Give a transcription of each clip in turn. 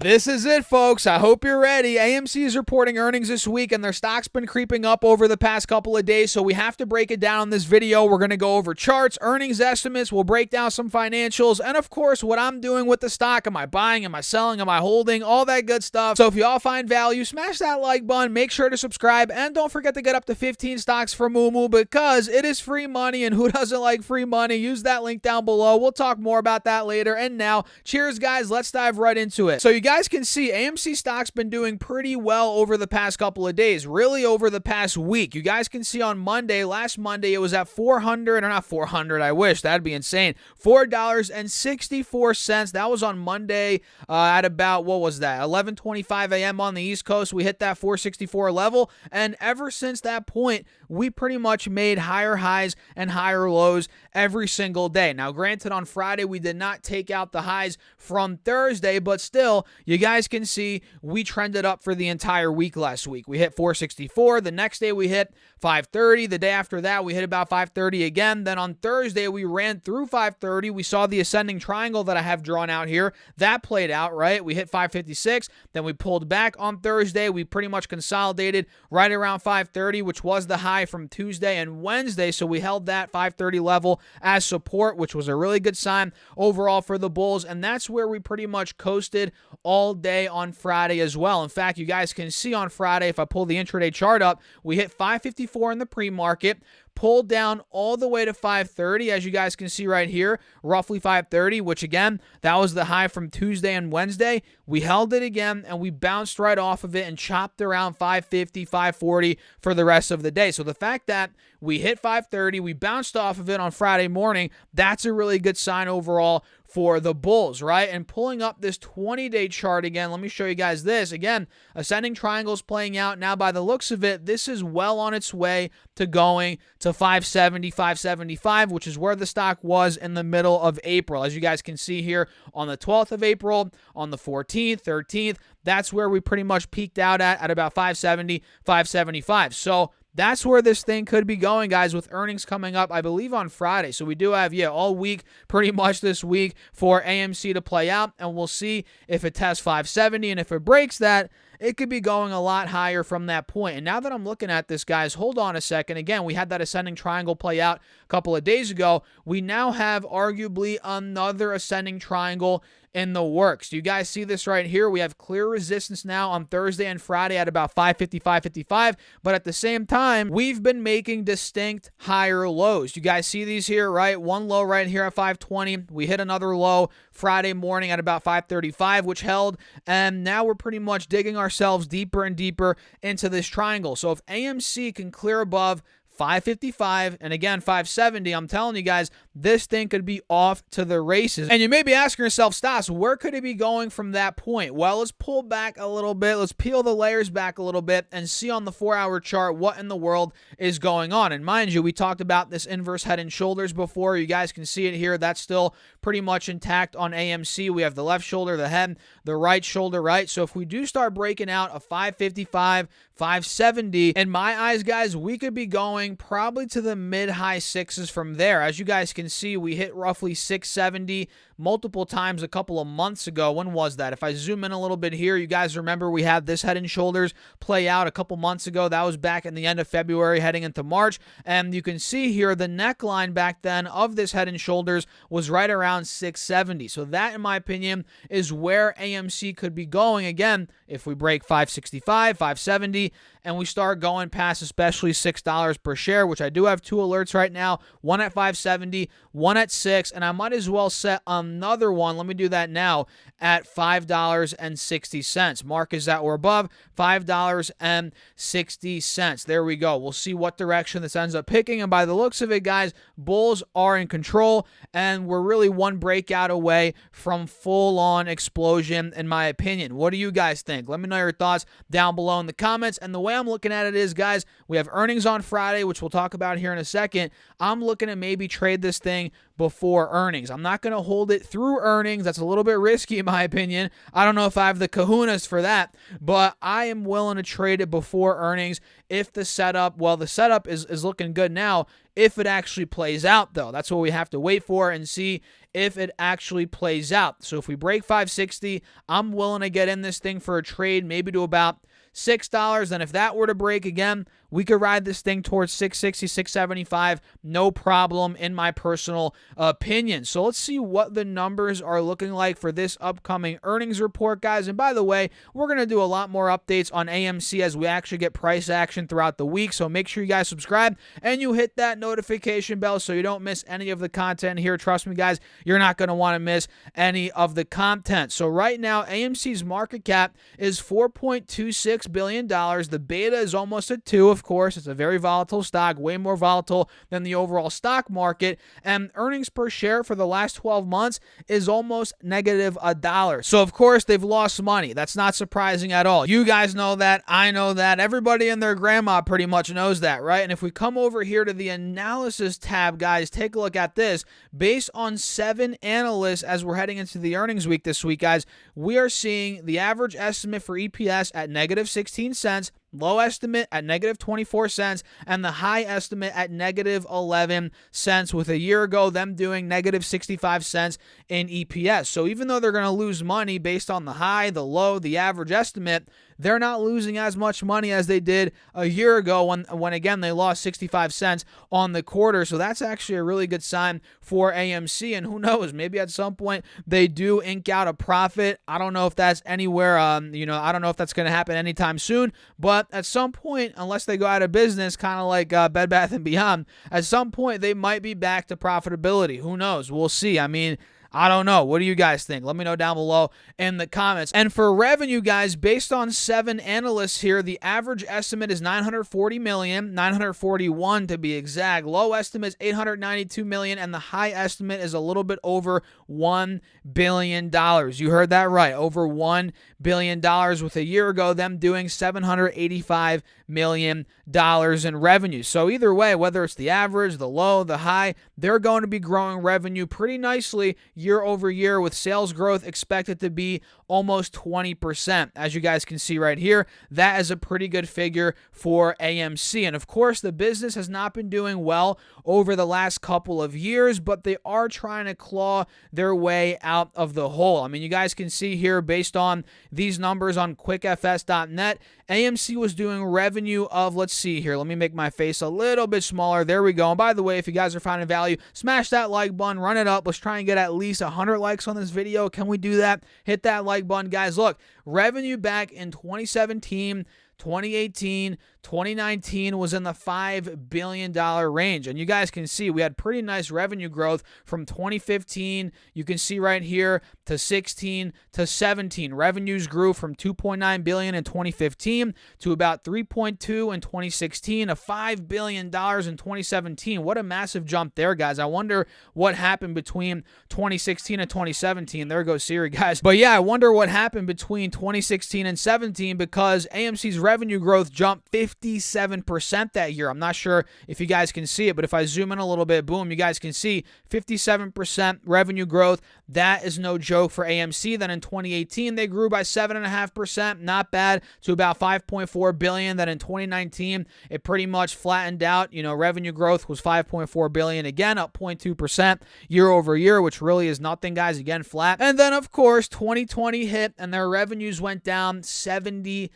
This is it, folks. I hope you're ready. AMC is reporting earnings this week, and their stock's been creeping up over the past couple of days, so we have to break it down in this video. We're going to go over charts, earnings estimates, we'll break down some financials, and of course, what I'm doing with the stock. Am I buying? Am I selling? Am I holding? All that good stuff. So if you all find value, smash that like button, make sure to subscribe, and don't forget to get up to 15 stocks for Moo because it is free money, and who doesn't like free money? Use that link down below. We'll talk more about that later, and now, cheers, guys. Let's dive right into it. So you guys can see AMC stock's been doing pretty well over the past couple of days, really over the past week. You guys can see on Monday, last Monday, it was at I wish, that'd be insane, $4.64. That was on Monday at about, what was that, 11:25 a.m. on the East Coast. We hit that 464 level, and ever since that point, we pretty much made higher highs and higher lows every single day. Now, granted, on Friday, we did not take out the highs from Thursday, but still, you guys can see we trended up for the entire week last week. We hit 464. The next day, we hit 530. The day after that, we hit about 530 again. Then on Thursday, we ran through 530. We saw the ascending triangle that I have drawn out here. That played out, right? We hit 556. Then we pulled back on Thursday. We pretty much consolidated right around 530, which was the high from Tuesday and Wednesday. So we held that 530 level as support, which was a really good sign overall for the bulls. And that's where we pretty much coasted all day on Friday as well. In fact, you guys can see on Friday, if I pull the intraday chart up, we hit 554 in the pre-market, pulled down all the way to 530, as you guys can see right here, roughly 530, which again, that was the high from Tuesday and Wednesday. We held it again, and we bounced right off of it and chopped around 550, 540 for the rest of the day. So the fact that we hit 530, we bounced off of it on Friday morning, that's a really good sign overall for the bulls, right? And pulling up this 20-day chart again, let me show you guys this. Again, ascending triangles playing out. Now, by the looks of it, this is well on its way to going to 570, 575, which is where the stock was in the middle of April. As you guys can see here on the 12th of April, on the 14th, 13th, that's where we pretty much peaked out at about 570, 575. So that's where this thing could be going, guys, with earnings coming up, I believe, on Friday. So we do have, all week, pretty much this week, for AMC to play out, and we'll see if it tests 570, and if it breaks that, it could be going a lot higher from that point. And now that I'm looking at this, guys, hold on a second. Again, we had that ascending triangle play out a couple of days ago. We now have arguably another ascending triangle in the works. Do you guys see this right here? We have clear resistance now on Thursday and Friday at about 550, 555, but at the same time, we've been making distinct higher lows. You guys see these here, right? One low right here at 520. We hit another low Friday morning at about 535, which held, and now we're pretty much digging ourselves deeper and deeper into this triangle. So if AMC can clear above 555 and again 570, I'm telling you guys, this thing could be off to the races. And you may be asking yourself, Stas, where could it be going from that point? Well, let's pull back a little bit. Let's peel the layers back a little bit and see on the 4-hour chart what in the world is going on. And mind you, we talked about this inverse head and shoulders before. You guys can see it here. That's still pretty much intact on AMC. We have the left shoulder, the head, the right shoulder, right? So if we do start breaking out a 555, 570, in my eyes, guys, we could be going probably to the mid-high sixes from there. As you guys can see, we hit roughly 670 multiple times a couple of months ago. When was that? If I zoom in a little bit here, you guys remember we had this head and shoulders play out a couple months ago. That was back in the end of February heading into March. And you can see here the neckline back then of this head and shoulders was right around 670. So that, in my opinion, is where AMC could be going again if we break 565, 570, and we start going past especially $6 per share, which I do have two alerts right now, one at 570, one at 6, and I might as well set another one, let me do that now, at $5.60. Mark is at or above $5.60. There we go. We'll see what direction this ends up picking, and by the looks of it, guys, bulls are in control, and we're really one breakout away from full-on explosion, in my opinion. What do you guys think? Let me know your thoughts down below in the comments, and the way I'm looking at it is, guys, we have earnings on Friday, which we'll talk about here in a second. I'm looking to maybe trade this thing before earnings. I'm not going to hold it through earnings. That's a little bit risky in my opinion. I don't know if I have the kahunas for that, but I am willing to trade it before earnings if the setup, well, the setup is looking good now. if it actually plays out, though. That's what we have to wait for and see if it actually plays out. So if we break 560, I'm willing to get in this thing for a trade, maybe to about $6. And if that were to break again, we could ride this thing towards 660, 675, no problem, in my personal opinion. So let's see what the numbers are looking like for this upcoming earnings report, guys. And by the way, we're going to do a lot more updates on AMC as we actually get price action throughout the week. So make sure you guys subscribe and you hit that notification bell so you don't miss any of the content here. Trust me, guys, you're not going to want to miss any of the content. So right now, AMC's market cap is $4.26 billion. The beta is almost at 2. Of course, it's a very volatile stock, way more volatile than the overall stock market. And earnings per share for the last 12 months is almost negative $1. So, of course, they've lost money. That's not surprising at all. You guys know that. I know that. Everybody and their grandma pretty much knows that, right? And if we come over here to the analysis tab, guys, take a look at this. Based on 7 analysts as we're heading into the earnings week this week, guys, we are seeing the average estimate for EPS at negative 16 cents, low estimate at negative 24 cents, and the high estimate at negative 11 cents, with a year ago them doing negative 65 cents in EPS. So even though they're going to lose money based on the high, the low, the average estimate, they're not losing as much money as they did a year ago when again, they lost 65 cents on the quarter. So that's actually a really good sign for AMC. And who knows, maybe at some point they do ink out a profit. I don't know if that's anywhere, I don't know if that's going to happen anytime soon, but at some point, unless they go out of business, kind of like Bed Bath & Beyond, at some point they might be back to profitability. Who knows? We'll see. I mean, I don't know. What do you guys think? Let me know down below in the comments. And for revenue, guys, based on 7 analysts here, the average estimate is $940 million, $941 to be exact. Low estimate is $892 million, and the high estimate is a little bit over $1 billion. You heard that right, over $1 billion, with a year ago them doing $785 million in revenue. So either way, whether it's the average, the low, the high, they're going to be growing revenue pretty nicely year over year, with sales growth expected to be almost 20%. As you guys can see right here, that is a pretty good figure for AMC. And of course, the business has not been doing well over the last couple of years, but they are trying to claw their way out of the hole. I mean, you guys can see here, based on these numbers on quickfs.net, AMC was doing revenue of, let's see here, let me make my face a little bit smaller. There we go. And by the way, if you guys are finding value, smash that like button, run it up. Let's try and get at least 100 likes on this video. Can we do that? Hit that like button, guys. Look, revenue back in 2017, 2018, 2019 was in the $5 billion range. And you guys can see we had pretty nice revenue growth from 2015, you can see right here, to 16 to 17. Revenues grew from $2.9 billion in 2015 to about $3.2 in 2016, to $5 billion in 2017. What a massive jump there, guys. I wonder what happened between 2016 and 2017. There goes Siri, guys. But yeah, I wonder what happened between 2016 and 17, because AMC's revenue growth jumped 57% that year. I'm not sure if you guys can see it, but if I zoom in a little bit, boom, you guys can see 57% revenue growth. That is no joke for AMC. Then in 2018, they grew by 7.5%, not bad, to about $5.4 billion. Then in 2019, it pretty much flattened out. Revenue growth was $5.4 billion, again, up 0.2% year over year, which really is nothing, guys, again, flat. And then, of course, 2020 hit, and their revenues went down 77%.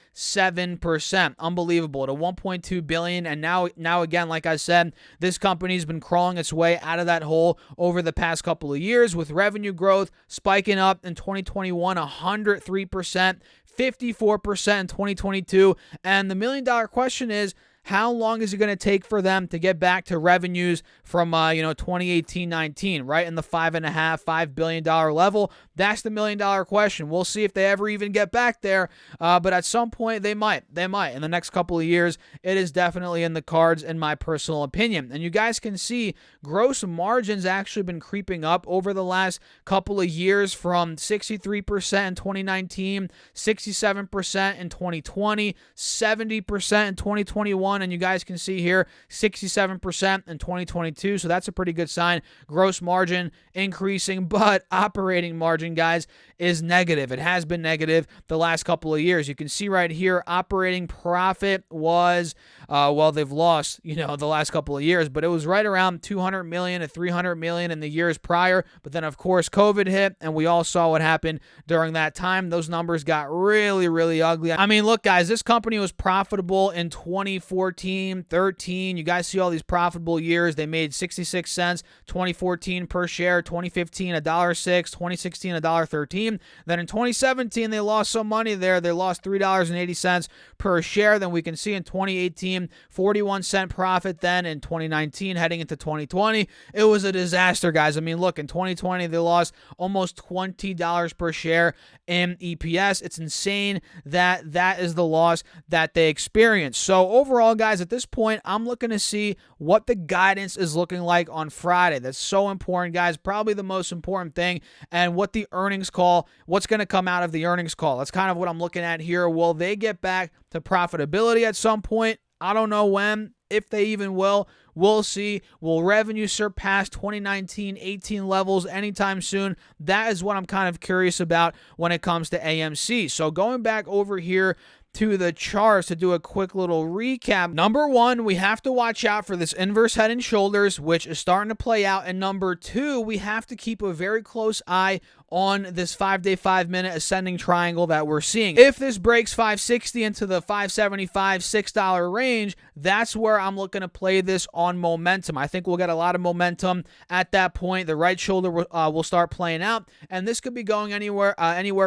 Unbelievable, to $1.2 billion. And now again, like I said, this company's been crawling its way out of that hole over the past couple of years, with revenue growth spiking up in 2021, 103%, 54% in 2022. And the $1 million question is, how long is it going to take for them to get back to revenues from 2018-19, right in the $5 billion level? That's the $1 million question. We'll see if they ever even get back there, but at some point they might. In the next couple of years, it is definitely in the cards, in my personal opinion. And you guys can see gross margins actually been creeping up over the last couple of years, from 63% in 2019, 67% in 2020, 70% in 2021. 2021, and you guys can see here 67% in 2022, so that's a pretty good sign. Gross margin increasing, but operating margin, guys, is negative. It has been negative the last couple of years. You can see right here, operating profit was, well, they've lost, the last couple of years, but it was right around 200 million to 300 million in the years prior. But then, of course, COVID hit, and we all saw what happened during that time. Those numbers got really, really ugly. I mean, look, guys, this company was profitable in 2014, 13. You guys see all these profitable years. They made 66 cents, 2014 per share, 2015, $1.06, 2016, $1.13. Then in 2017, they lost some money there. They lost $3.80 per share. Then we can see in 2018, 41-cent profit. Then in 2019, heading into 2020, it was a disaster, guys. I mean, look, in 2020, they lost almost $20 per share in EPS. It's insane that that is the loss that they experienced. So overall, guys, at this point, I'm looking to see what the guidance is looking like on Friday. That's so important, guys. Probably the most important thing. And what the earnings call, what's going to come out of the earnings call. That's kind of what I'm looking at here. Will they get back to profitability at some point? I don't know when, if they even will. We'll see. Will revenue surpass 2019-18 levels anytime soon? That is what I'm kind of curious about when it comes to AMC. So going back over here to the charts to do a quick little recap. Number one, we have to watch out for this inverse head and shoulders, which is starting to play out. And number two, we have to keep a very close eye on this 5-day, 5-minute ascending triangle that we're seeing. If this breaks 560 into the $5.75, $6 range, that's where I'm looking to play this on momentum. I think we'll get a lot of momentum at that point. The right shoulder will start playing out, and this could be going anywhere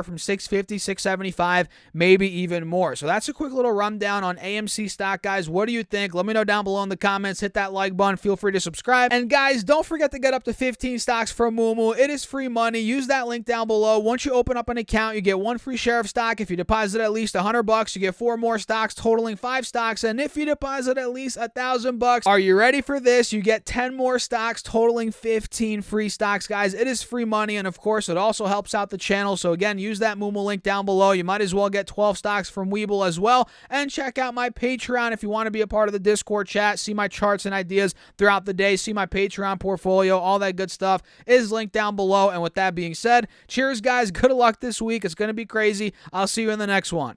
from 650, 675, maybe even more. So that's a quick little rundown on AMC stock, guys. What do you think? Let me know down below in the comments. Hit that like button. Feel free to subscribe. And guys, don't forget to get up to 15 stocks from Moomoo. It is free money. Use that link down below. Once you open up an account, you get one free share of stock. If you deposit at least $100, you get 4 more stocks, totaling 5 stocks. And if you deposit at least $1,000, are you ready for this? You get 10 more stocks, totaling 15 free stocks, guys. It is free money, and of course, it also helps out the channel. So again, use that Moomoo link down below. You might as well get 12 stocks from Weeble as well. And check out my Patreon if you want to be a part of the Discord chat. See my charts and ideas throughout the day. See my Patreon portfolio. All that good stuff is linked down below. And with that being said, cheers, guys. Good luck this week. It's going to be crazy. I'll see you in the next one.